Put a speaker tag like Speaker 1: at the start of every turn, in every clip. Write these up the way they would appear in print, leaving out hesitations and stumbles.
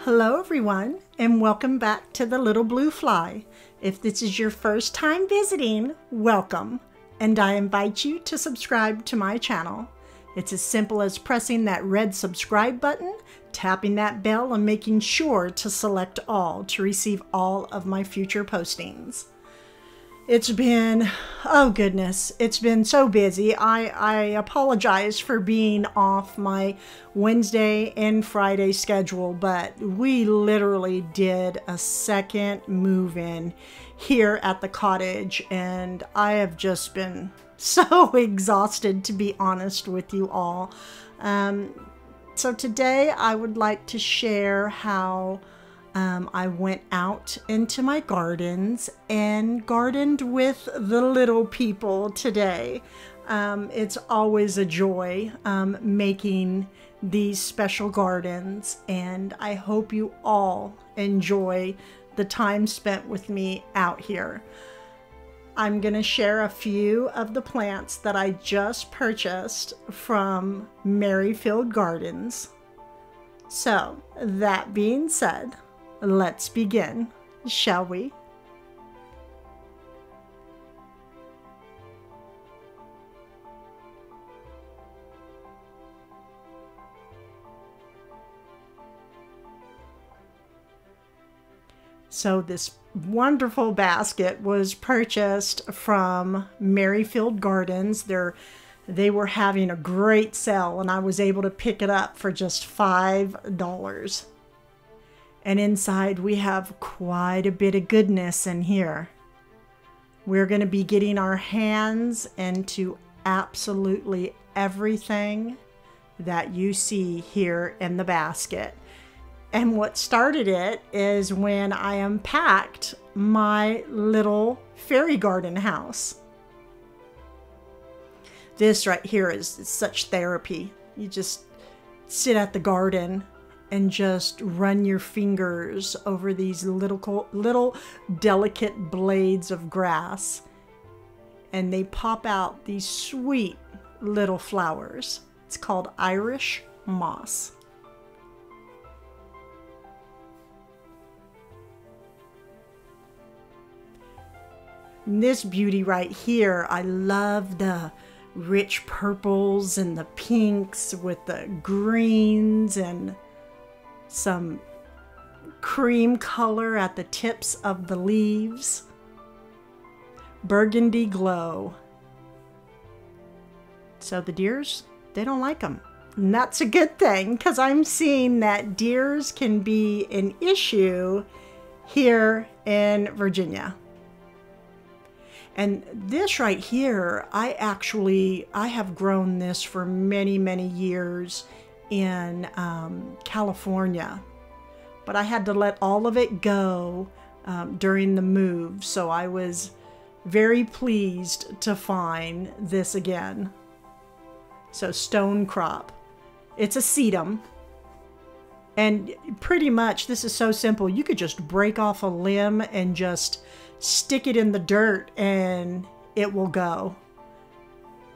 Speaker 1: Hello everyone, and welcome back to The Little Blue Fly. If this is your first time visiting, welcome, and I invite you to subscribe to my channel. It's as simple as pressing that red subscribe button, tapping that bell, and making sure to select all to receive all of my future postings. It's been, oh goodness, it's been so busy. I apologize for being off my Wednesday and Friday schedule, but we literally did a second move-in here at the cottage, and I have just been so exhausted, to be honest with you all. So today I would like to share how I went out into my gardens and gardened with the little people today. It's always a joy making these special gardens, and I hope you all enjoy the time spent with me out here. I'm going to share a few of the plants that I just purchased from Merrifield Gardens. So, that being said, let's begin, shall we? So this wonderful basket was purchased from Merrifield Gardens. They were having a great sale, and I was able to pick it up for just $5. And inside we have quite a bit of goodness in here. We're going to be getting our hands into absolutely everything that you see here in the basket. And what started it is when I unpacked my little fairy garden house. This right here is such therapy. You just sit at the garden and just run your fingers over these little delicate blades of grass, and they pop out these sweet little flowers. It's called Irish moss. And this beauty right here, I love the rich purples and the pinks with the greens and some cream color at the tips of the leaves. Burgundy glow. So the deers, they don't like them. And that's a good thing, because I'm seeing that deers can be an issue here in Virginia. And this right here, I have grown this for many, many years in California, but I had to let all of it go during the move, so I was very pleased to find this again. So stone crop, it's a sedum, and pretty much this is so simple. You could just break off a limb and just stick it in the dirt and it will go.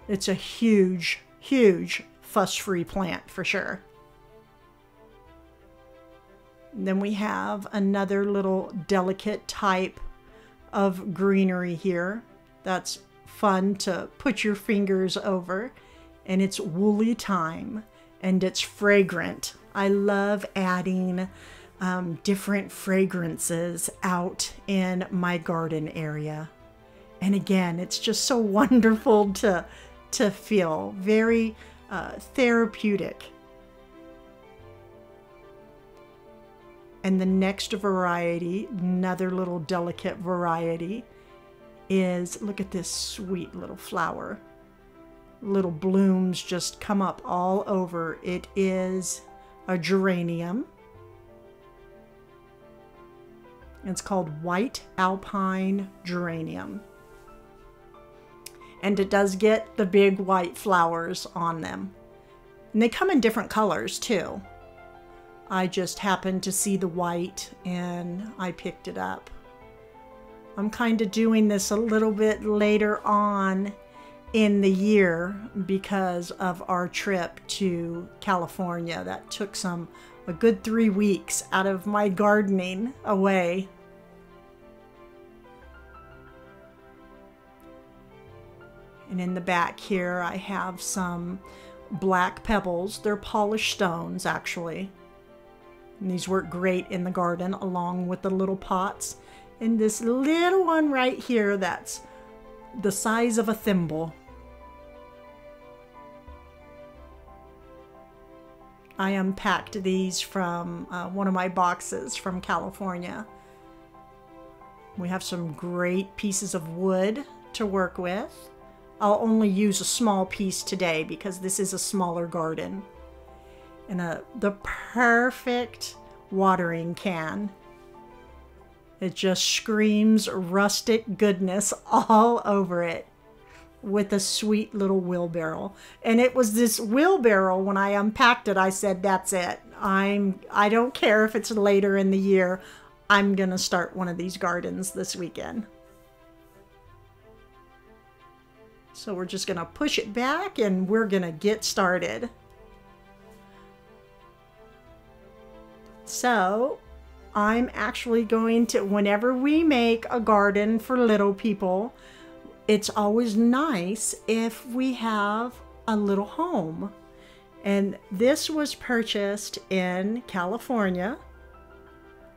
Speaker 1: It's a huge fuss-free plant for sure. And then we have another little delicate type of greenery here that's fun to put your fingers over, and it's woolly thyme, and it's fragrant. I love adding different fragrances out in my garden area. And again, it's just so wonderful to feel. Very therapeutic. And the next variety, another little delicate variety, is, look at this sweet little flower. Little blooms just come up all over. It is a geranium. It's called white alpine geranium. And it does get the big white flowers on them. And they come in different colors too. I just happened to see the white and I picked it up. I'm kind of doing this a little bit later on in the year because of our trip to California. That took a good 3 weeks out of my gardening away. And in the back here, I have some black pebbles. They're polished stones, actually. And these work great in the garden along with the little pots. And this little one right here that's the size of a thimble. I unpacked these from one of my boxes from California. We have some great pieces of wood to work with. I'll only use a small piece today because this is a smaller garden. And the perfect watering can. It just screams rustic goodness all over it with a sweet little wheelbarrow. And it was this wheelbarrow, when I unpacked it, I said, that's it. I don't care if it's later in the year. I'm gonna start one of these gardens this weekend. So we're just gonna push it back and we're gonna get started. So I'm actually going to, whenever we make a garden for little people, it's always nice if we have a little home. And this was purchased in California.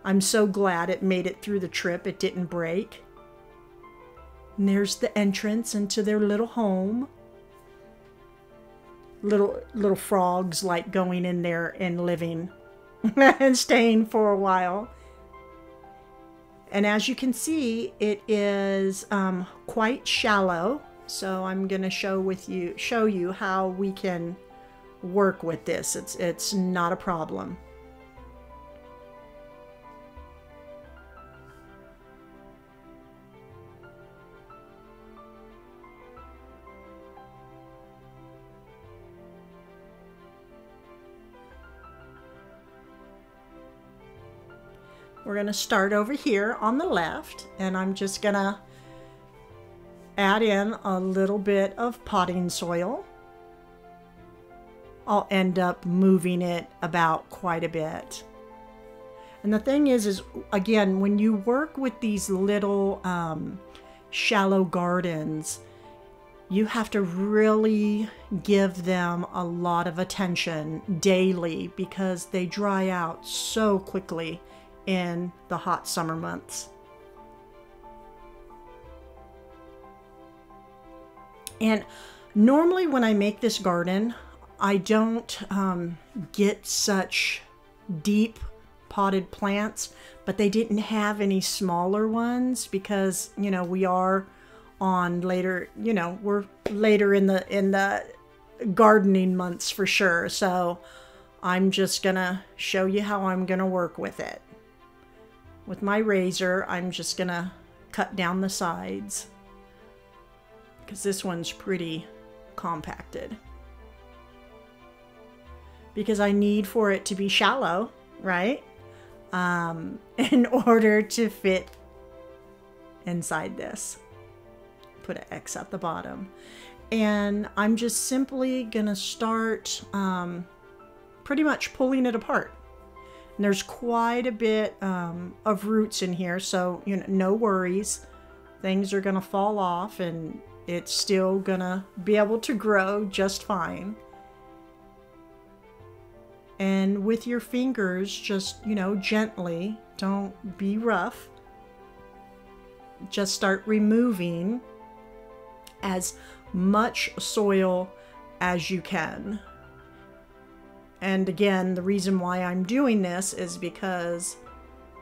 Speaker 1: I'm so glad it made it through the trip. It didn't break. And there's the entrance into their little home. Little frogs like going in there and living and staying for a while. And as you can see, it is quite shallow. So I'm going to show you how we can work with this. It's not a problem. We're going to start over here on the left, and I'm just going to add in a little bit of potting soil. I'll end up moving it about quite a bit. And the thing is again, when you work with these little shallow gardens, you have to really give them a lot of attention daily because they dry out so quickly in the hot summer months. And normally when I make this garden, I don't get such deep potted plants, but they didn't have any smaller ones because, you know, we are on later, you know, we're later in the gardening months for sure. So I'm just gonna show you how I'm gonna work with it. With my razor, I'm just gonna cut down the sides because this one's pretty compacted. Because I need for it to be shallow, right? In order to fit inside this. Put an X at the bottom. And I'm just simply gonna start pretty much pulling it apart. And there's quite a bit of roots in here, so you know, no worries. Things are gonna fall off and it's still gonna be able to grow just fine. And with your fingers, just, you know, gently, don't be rough. Just start removing as much soil as you can. And again, the reason why I'm doing this is because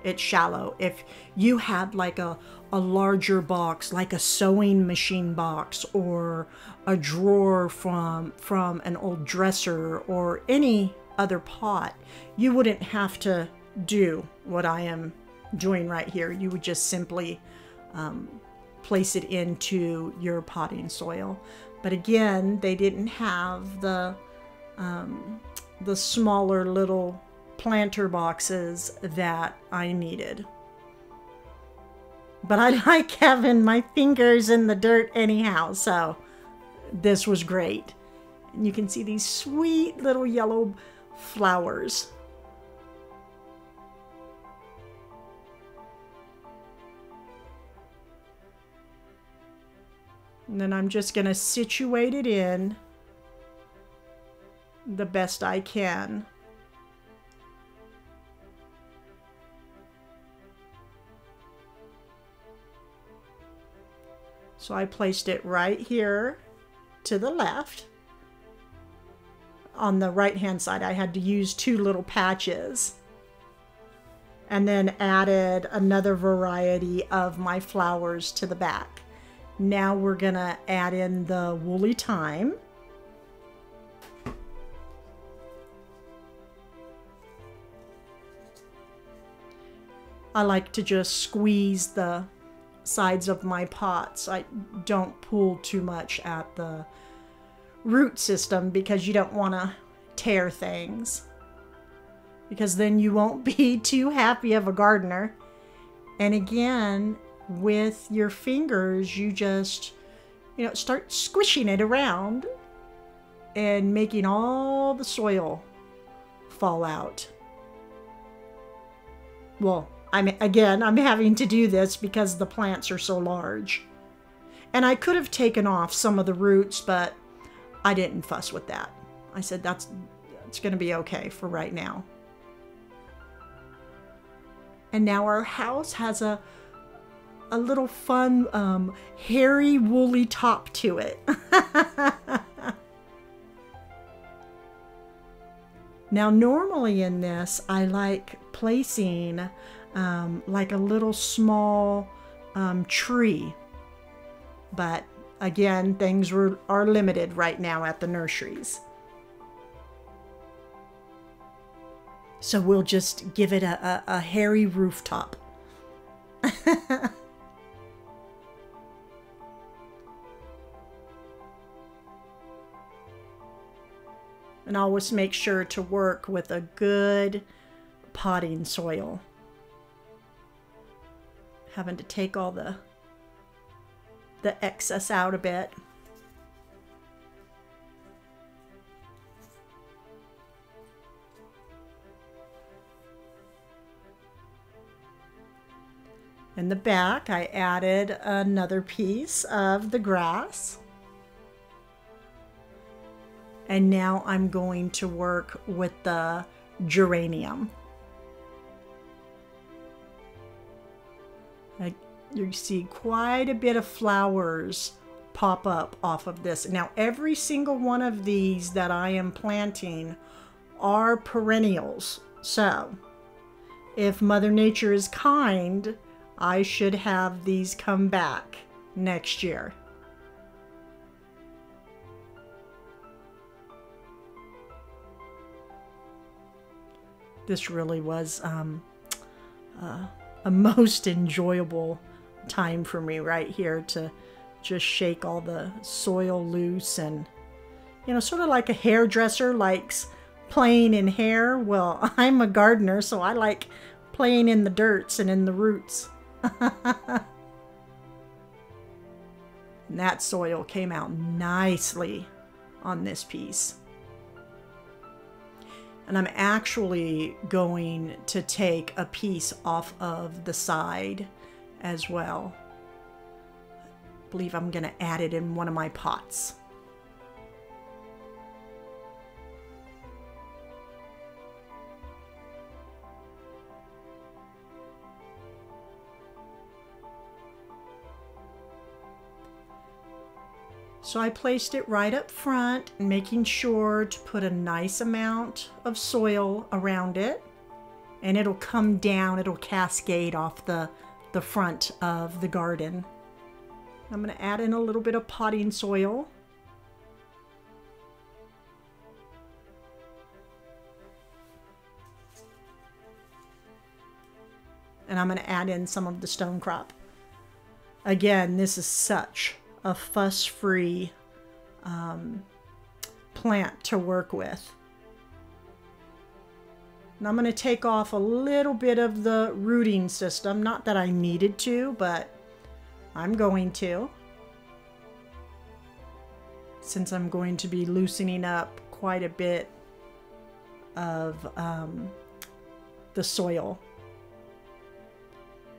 Speaker 1: it's shallow. If you had like a larger box, like a sewing machine box or a drawer from an old dresser or any other pot, you wouldn't have to do what I am doing right here. You would just simply place it into your potting soil. But again, they didn't have the the smaller little planter boxes that I needed. But I like having my fingers in the dirt anyhow, so this was great. And you can see these sweet little yellow flowers. And then I'm just going to situate it in the best I can. So I placed it right here to the left. On the right hand side, I had to use 2 little patches. And then added another variety of my flowers to the back. Now we're gonna add in the woolly thyme. I like to just squeeze the sides of my pots. I don't pull too much at the root system because you don't want to tear things, because then you won't be too happy of a gardener. And again, with your fingers, you just, start squishing it around and making all the soil fall out. Well, I'm having to do this because the plants are so large. And I could have taken off some of the roots, but I didn't fuss with that. I said it's going to be okay for right now. And now our house has a little fun, hairy, woolly top to it. Now, normally in this, I like placing like a little small tree. But again, things are limited right now at the nurseries. So we'll just give it a hairy rooftop. And always make sure to work with a good potting soil. Having to take all the excess out a bit. In the back, I added another piece of the grass. And now I'm going to work with the geranium. You see quite a bit of flowers pop up off of this. Now, every single one of these that I am planting are perennials. So, if Mother Nature is kind, I should have these come back next year. This really was a most enjoyable time for me right here to just shake all the soil loose, and sort of like a hairdresser likes playing in hair. Well, I'm a gardener, so I like playing in the dirts and in the roots. And that soil came out nicely on this piece. And I'm actually going to take a piece off of the side as well. I believe I'm going to add it in one of my pots. So I placed it right up front, making sure to put a nice amount of soil around it, and it'll come down, it'll cascade off the front of the garden. I'm going to add in a little bit of potting soil. And I'm going to add in some of the stone crop. Again, this is such a fuss-free plant to work with. And I'm going to take off a little bit of the rooting system. Not that I needed to, but I'm going to, since I'm going to be loosening up quite a bit of the soil.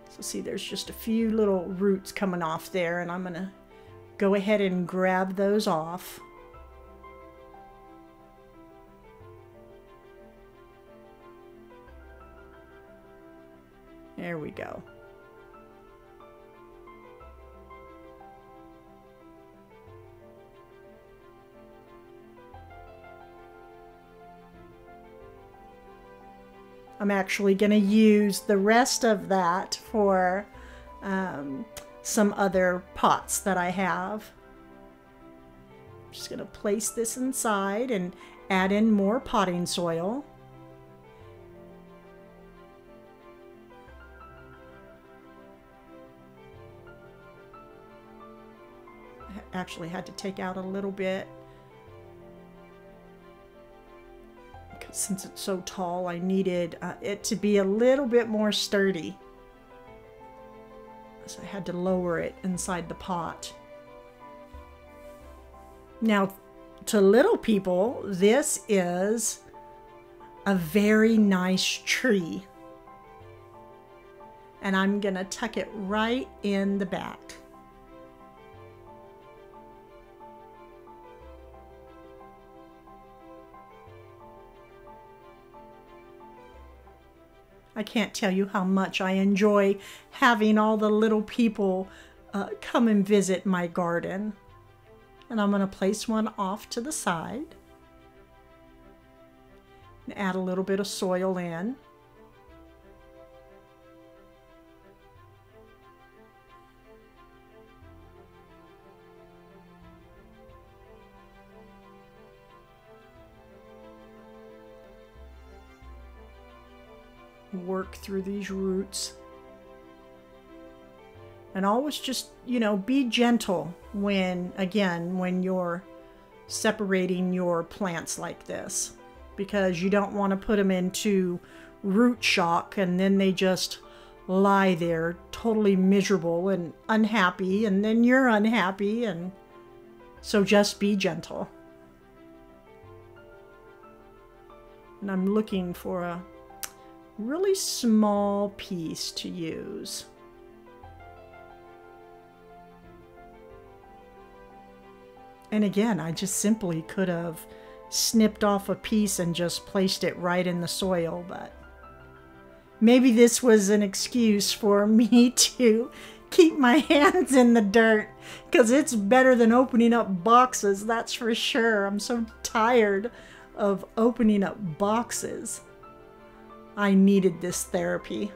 Speaker 1: So see, there's just a few little roots coming off there, and I'm going to go ahead and grab those off. There we go. I'm actually going to use the rest of that for some other pots that I have. I'm just going to place this inside and add in more potting soil. I actually had to take out a little bit. Since it's so tall, I needed it to be a little bit more sturdy. So I had to lower it inside the pot. Now, to little people, this is a very nice tree. And I'm gonna tuck it right in the back. I can't tell you how much I enjoy having all the little people come and visit my garden. And I'm going to place one off to the side and add a little bit of soil in. Work through these roots, and always just, you know, be gentle when you're separating your plants like this, because you don't want to put them into root shock and then they just lie there totally miserable and unhappy, and then you're unhappy. And so just be gentle. And I'm looking for a really small piece to use. And again, I just simply could have snipped off a piece and just placed it right in the soil, but maybe this was an excuse for me to keep my hands in the dirt, because it's better than opening up boxes, that's for sure. I'm so tired of opening up boxes. I needed this therapy.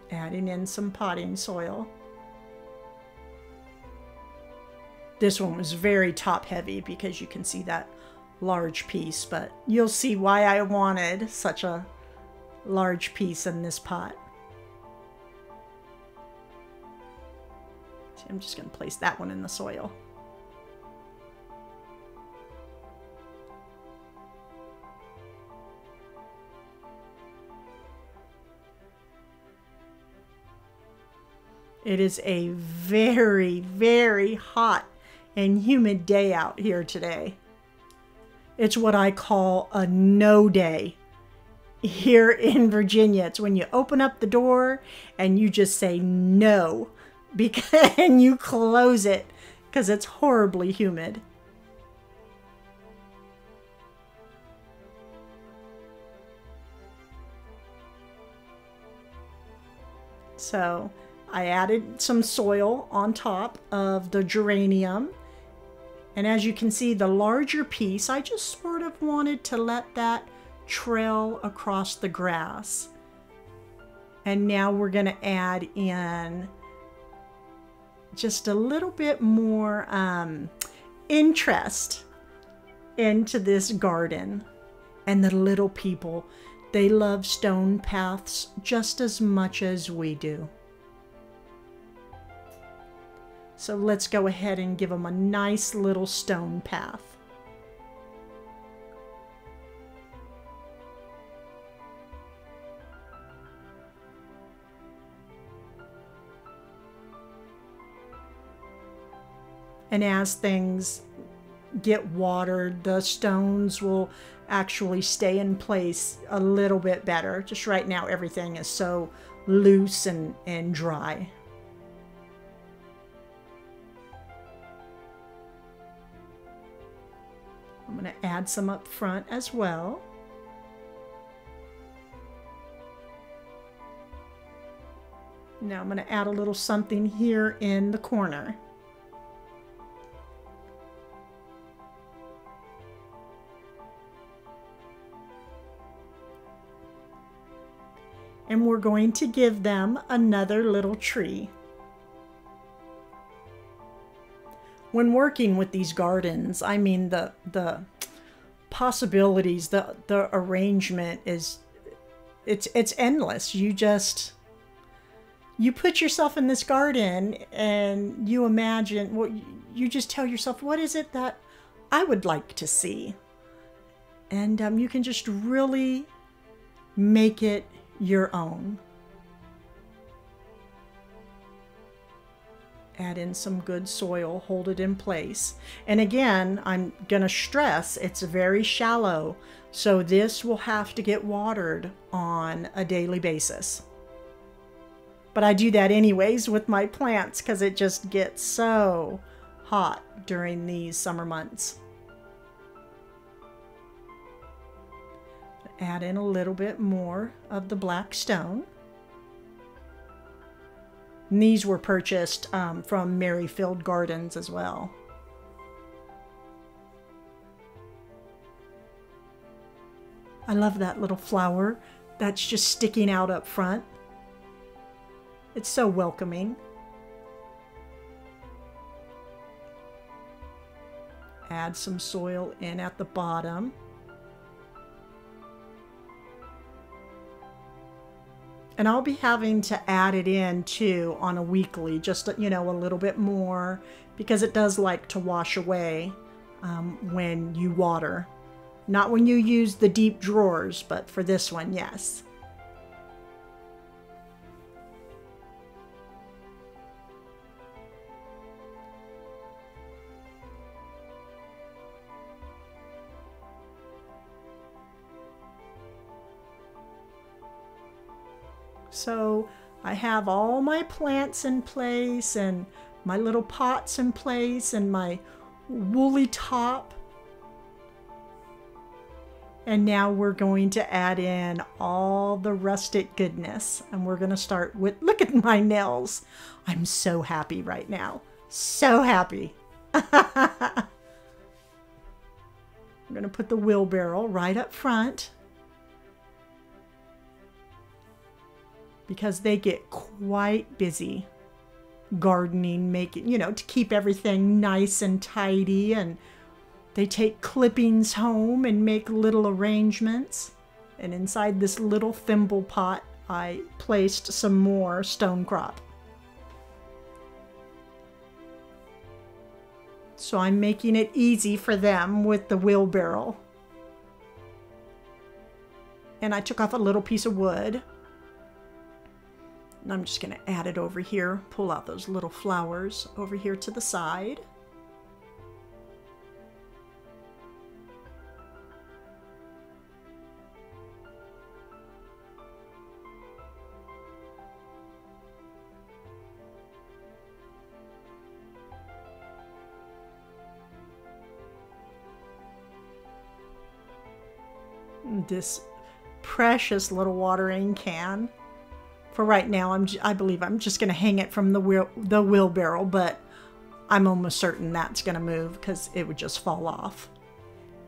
Speaker 1: Adding in some potting soil. This one was very top heavy because you can see that large piece, but you'll see why I wanted such a large piece in this pot. I'm just going to place that one in the soil. It is a very, very hot and humid day out here today. It's what I call a no day here in Virginia. It's when you open up the door and you just say no, and you close it because it's horribly humid. So I added some soil on top of the geranium. And as you can see, the larger piece, I just sort of wanted to let that trail across the grass. And now we're going to add in just a little bit more interest into this garden. And the little people, they love stone paths just as much as we do. So let's go ahead and give them a nice little stone path. And as things get watered, the stones will actually stay in place a little bit better. Just right now, everything is so loose and dry. I'm going to add some up front as well. Now I'm going to add a little something here in the corner. And we're going to give them another little tree. When working with these gardens, I mean the possibilities, the arrangement is, it's endless. You put yourself in this garden and you imagine, well, you just tell yourself, what is it that I would like to see? And you can just really make it your own. Add in some good soil, hold it in place. And again, I'm gonna stress it's very shallow, so this will have to get watered on a daily basis. But I do that anyways with my plants because it just gets so hot during these summer months. Add in a little bit more of the black stone. And these were purchased from Merrifield Gardens as well. I love that little flower that's just sticking out up front. It's so welcoming. Add some soil in at the bottom. And I'll be having to add it in too on a weekly, just, you know, a little bit more, because it does like to wash away when you water. Not when you use the deep drawers, but for this one, yes. So I have all my plants in place and my little pots in place and my woolly top. And now we're going to add in all the rustic goodness. And we're going to start with, look at my nails. I'm so happy right now. So happy. I'm going to put the wheelbarrow right up front, because they get quite busy gardening, making, you know, to keep everything nice and tidy. And they take clippings home and make little arrangements. And inside this little thimble pot, I placed some more stone crop. So I'm making it easy for them with the wheelbarrow. And I took off a little piece of wood. And I'm just going to add it over here, pull out those little flowers over here to the side. This precious little watering can. For right now, I believe I'm just going to hang it from the wheelbarrow, but I'm almost certain that's going to move because it would just fall off.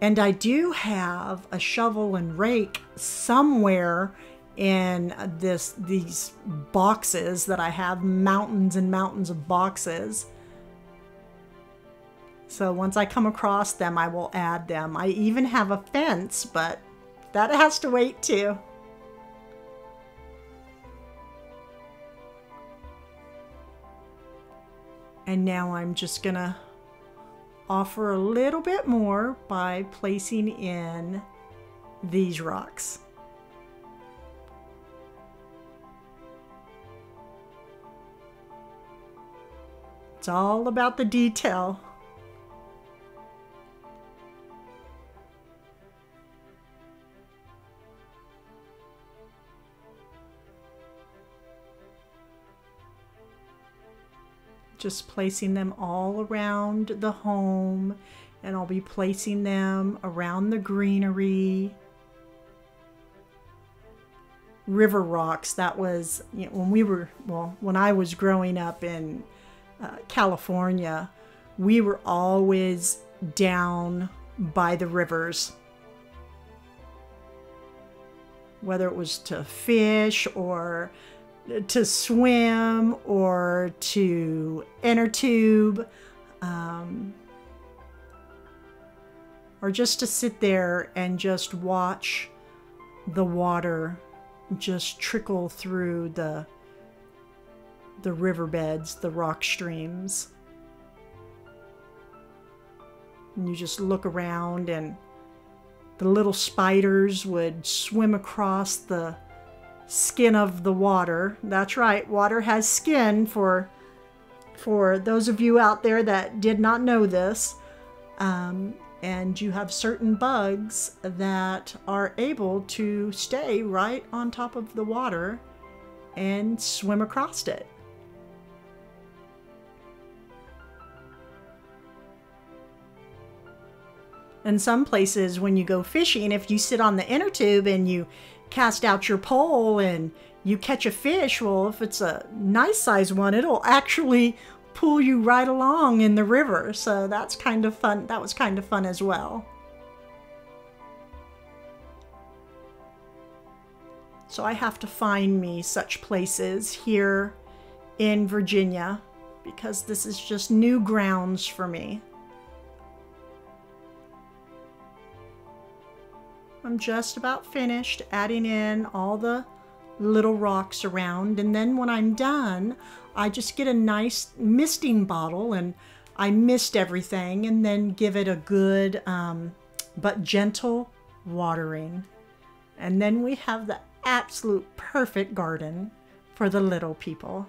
Speaker 1: And I do have a shovel and rake somewhere in these boxes that I have, mountains and mountains of boxes. So once I come across them, I will add them. I even have a fence, but that has to wait too. And now I'm just gonna offer a little bit more by placing in these rocks. It's all about the detail. Just placing them all around the home, and I'll be placing them around the greenery. River rocks, that was, you know, when I was growing up in California, we were always down by the rivers. Whether it was to fish or to swim or to inner tube, or just to sit there and just watch the water just trickle through the riverbeds, the rock streams. And you just look around and the little spiders would swim across the skin of the water. That's right, water has skin, for those of you out there that did not know this. And you have certain bugs that are able to stay right on top of the water and swim across it. In some places when you go fishing, if you sit on the inner tube and you cast out your pole and you catch a fish, well, if it's a nice size one, it'll actually pull you right along in the river. So that's kind of fun. That was kind of fun as well. So I have to find me such places here in Virginia because this is just new grounds for me. I'm just about finished adding in all the little rocks around, and then when I'm done, I just get a nice misting bottle and I mist everything and then give it a good but gentle watering. And then we have the absolute perfect garden for the little people.